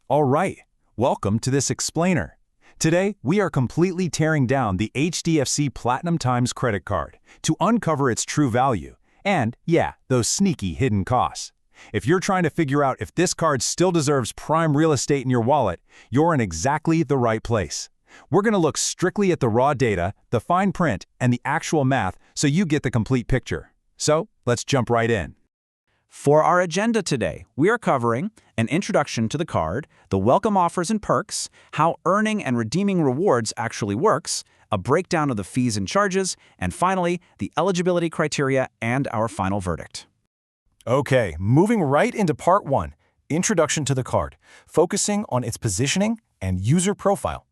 All right, welcome to this explainer. Today, we are completely tearing down the HDFC Platinum Times credit card to uncover its true value and, yeah, those sneaky hidden costs. If you're trying to figure out if this card still deserves prime real estate in your wallet, you're in exactly the right place. We're going to look strictly at the raw data, the fine print, and the actual math so you get the complete picture. So, let's jump right in. For our agenda today, we are covering an introduction to the card, the welcome offers and perks, how earning and redeeming rewards actually works, a breakdown of the fees and charges, and finally, the eligibility criteria and our final verdict. Okay, moving right into part 1, introduction to the card, focusing on its positioning and user profile.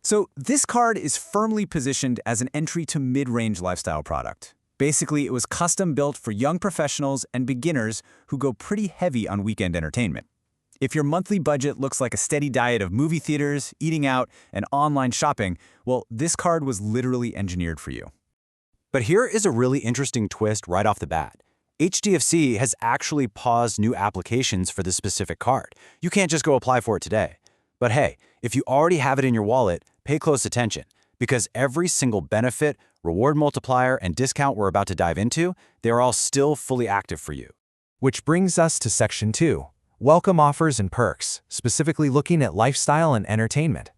So this card is firmly positioned as an entry to mid-range lifestyle product. Basically, it was custom built for young professionals and beginners who go pretty heavy on weekend entertainment. If your monthly budget looks like a steady diet of movie theaters, eating out, and online shopping, well, this card was literally engineered for you. But here is a really interesting twist right off the bat. HDFC has actually paused new applications for this specific card. You can't just go apply for it today. But hey, if you already have it in your wallet, pay close attention, because every single benefit, reward multiplier, and discount we're about to dive into, they're all still fully active for you. Which brings us to Section 2, welcome offers and perks, specifically looking at lifestyle and entertainment.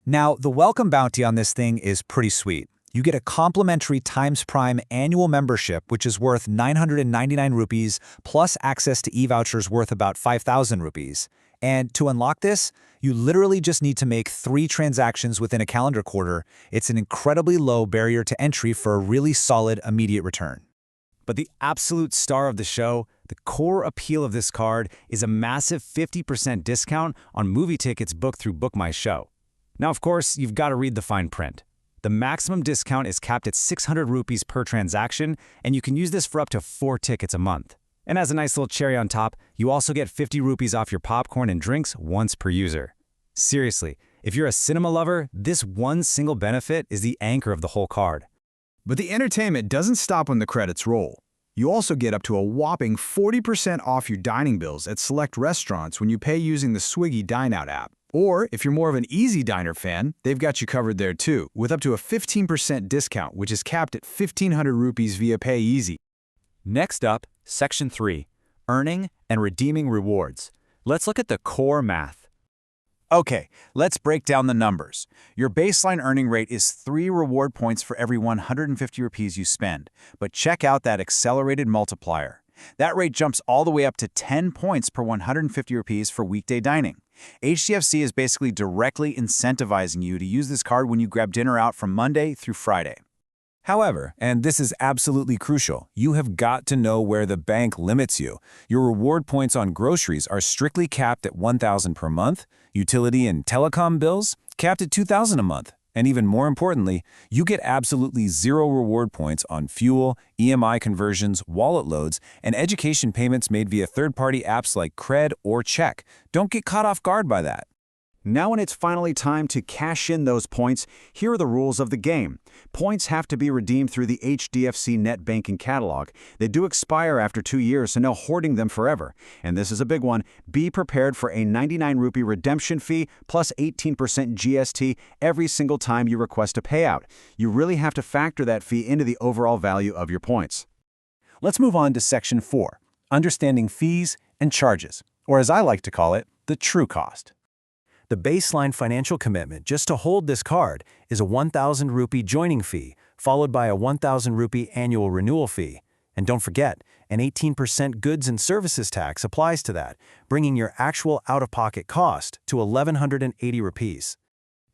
Now, the welcome bounty on this thing is pretty sweet. You get a complimentary Times Prime annual membership, which is worth 999 rupees, plus access to e-vouchers worth about 5,000 rupees. And to unlock this, you literally just need to make 3 transactions within a calendar quarter. It's an incredibly low barrier to entry for a really solid immediate return. But the absolute star of the show, the core appeal of this card, is a massive 50% discount on movie tickets booked through Book My Show. Now, of course, you've got to read the fine print. The maximum discount is capped at 600 rupees per transaction, and you can use this for up to 4 tickets a month. And as a nice little cherry on top, you also get 50 rupees off your popcorn and drinks once per user. Seriously, if you're a cinema lover, this one single benefit is the anchor of the whole card. But the entertainment doesn't stop when the credits roll. You also get up to a whopping 40% off your dining bills at select restaurants when you pay using the Swiggy Dine Out app. Or, if you're more of an Easy Diner fan, they've got you covered there too, with up to a 15% discount, which is capped at 1,500 rupees via Pay Easy. Next up, Section 3, earning and redeeming rewards. Let's look at the core math. Okay, let's break down the numbers. Your baseline earning rate is 3 reward points for every 150 rupees you spend, but check out that accelerated multiplier. That rate jumps all the way up to 10 points per 150 rupees for weekday dining. HDFC is basically directly incentivizing you to use this card when you grab dinner out from Monday through Friday. However, and this is absolutely crucial, you have got to know where the bank limits you. Your reward points on groceries are strictly capped at 1,000 per month, utility and telecom bills capped at 2,000 a month, and even more importantly, you get absolutely 0 reward points on fuel, EMI conversions, wallet loads, and education payments made via third-party apps like Cred or Check. Don't get caught off guard by that. Now when it's finally time to cash in those points, here are the rules of the game. Points have to be redeemed through the HDFC Net Banking catalog. They do expire after 2 years, so no hoarding them forever. And this is a big one. Be prepared for a 99 rupee redemption fee plus 18% GST every single time you request a payout. You really have to factor that fee into the overall value of your points. Let's move on to Section 4, understanding fees and charges, or as I like to call it, the true cost. The baseline financial commitment just to hold this card is a 1,000 rupee joining fee, followed by a 1,000 rupee annual renewal fee. And don't forget, an 18% goods and services tax applies to that, bringing your actual out-of-pocket cost to 1,180 rupees.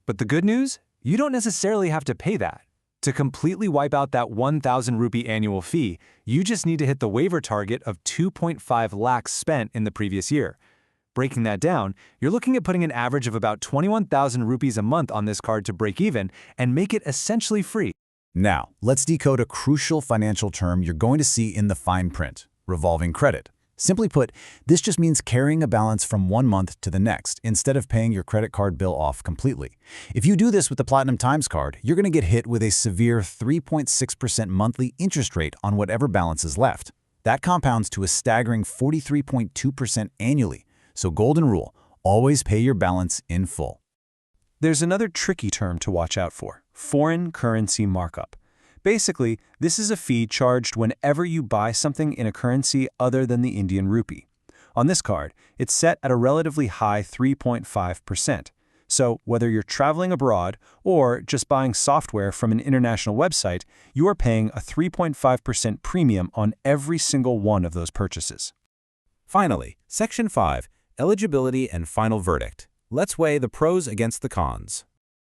But the good news? You don't necessarily have to pay that. To completely wipe out that 1,000 rupee annual fee, you just need to hit the waiver target of 2.5 lakhs spent in the previous year. Breaking that down, you're looking at putting an average of about 21,000 rupees a month on this card to break even and make it essentially free. Now, let's decode a crucial financial term you're going to see in the fine print, revolving credit. Simply put, this just means carrying a balance from one month to the next instead of paying your credit card bill off completely. If you do this with the Platinum Times card, you're going to get hit with a severe 3.6% monthly interest rate on whatever balance is left. That compounds to a staggering 43.2% annually. So golden rule, Always pay your balance in full. There's another tricky term to watch out for: foreign currency markup. Basically, this is a fee charged whenever you buy something in a currency other than the Indian rupee. On this card, it's set at a relatively high 3.5%. So whether you're traveling abroad or just buying software from an international website, you are paying a 3.5% premium on every single one of those purchases. Finally, Section 5, Eligibility and Final Verdict. Let's weigh the pros against the cons.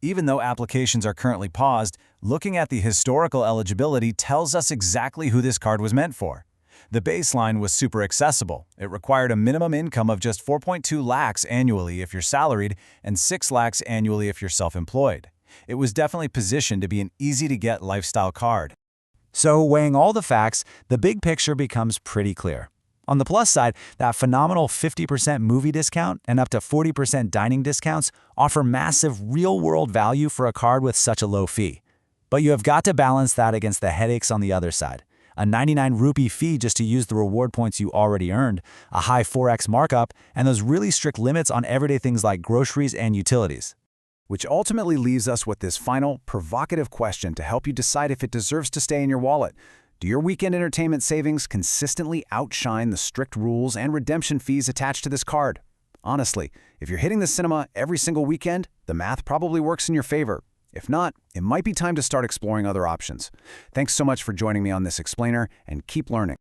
Even though applications are currently paused, looking at the historical eligibility tells us exactly who this card was meant for. The baseline was super accessible. It required a minimum income of just 4.2 lakhs annually if you're salaried and 6 lakhs annually if you're self-employed. It was definitely positioned to be an easy-to-get lifestyle card. So, weighing all the facts, the big picture becomes pretty clear. On the plus side, that phenomenal 50% movie discount and up to 40% dining discounts offer massive real-world value for a card with such a low fee. But you have got to balance that against the headaches on the other side. A 99 rupee fee just to use the reward points you already earned, a high 4x markup, and those really strict limits on everyday things like groceries and utilities. Which ultimately leaves us with this final, provocative question to help you decide if it deserves to stay in your wallet. Do your weekend entertainment savings consistently outshine the strict rules and redemption fees attached to this card? Honestly, if you're hitting the cinema every single weekend, the math probably works in your favor. If not, it might be time to start exploring other options. Thanks so much for joining me on this explainer, and keep learning.